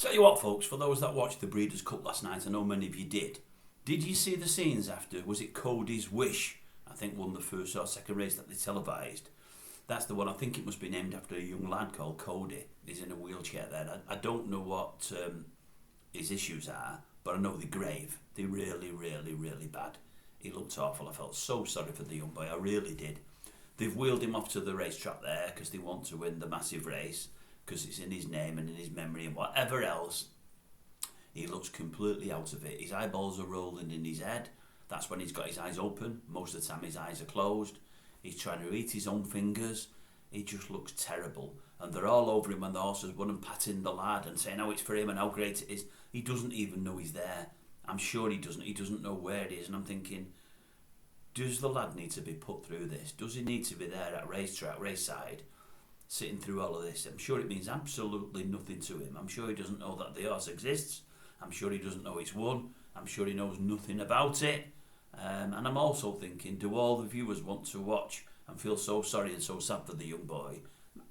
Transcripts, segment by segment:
Tell you what, folks, for those that watched the Breeders' Cup last night, I know many of you did you see the scenes after, was it CODY'S WISH? I think won the first or second race that they televised. That's the one. I think it must be named after a young lad called Cody. He's in a wheelchair there. I don't know what his issues are, but I know they're grave. They're really, really, really bad. He looked awful. I felt so sorry for the young boy. I really did. They've wheeled him off to the racetrack there because they want to win the massive race, because it's in his name and in his memory and whatever else. He looks completely out of it. His eyeballs are rolling in his head. That's when he's got his eyes open. Most of the time his eyes are closed. He's trying to eat his own fingers. He just looks terrible. And they're all over him when the horses won and patting the lad and saying how it's for him and how great it is. He doesn't even know he's there. I'm sure he doesn't. He doesn't know where it is. And I'm thinking, does the lad need to be put through this? Does he need to be there at racetrack, race-side, sitting through all of this? I'm sure it means absolutely nothing to him. I'm sure he doesn't know that the horse exists. I'm sure he doesn't know it's won. I'm sure he knows nothing about it. And I'm also thinking, do all the viewers want to watch and feel so sorry and so sad for the young boy?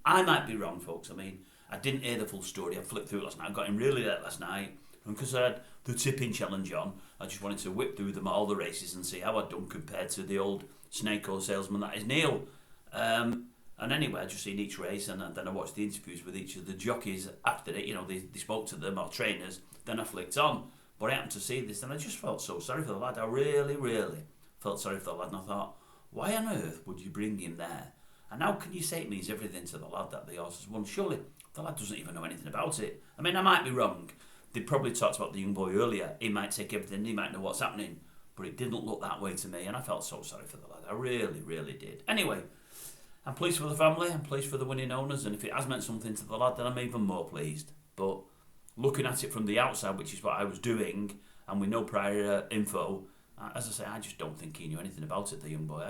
I might be wrong, folks. I mean, I didn't hear the full story. I flipped through it last night. I got in really late last night. And because I had the tipping challenge on, I just wanted to whip through them all the races and see how I'd done compared to the old snake oil salesman that is Neil. And anyway, I just seen each race, and then I watched the interviews with each of the jockeys after it. You know, they spoke to them, or trainers. Then I flicked on. But I happened to see this, and I just felt so sorry for the lad. I really, really felt sorry for the lad. And I thought, why on earth would you bring him there? And how can you say it means everything to the lad that the horse has won? Surely the lad doesn't even know anything about it. I mean, I might be wrong. They probably talked about the young boy earlier. He might take everything, he might know what's happening. But it didn't look that way to me, and I felt so sorry for the lad. I really, really did. Anyway, I'm pleased for the family, I'm pleased for the winning owners, and if it has meant something to the lad, then I'm even more pleased. But looking at it from the outside, which is what I was doing, and with no prior info, as I say, I just don't think he knew anything about it, the young boy.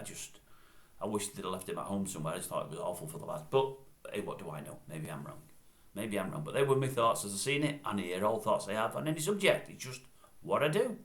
I wish they'd have left him at home somewhere. I just thought it was awful for the lad. But hey, what do I know? Maybe I'm wrong. Maybe I'm wrong. But they were my thoughts as I seen it, and here all thoughts I have on any subject. It's just what I do.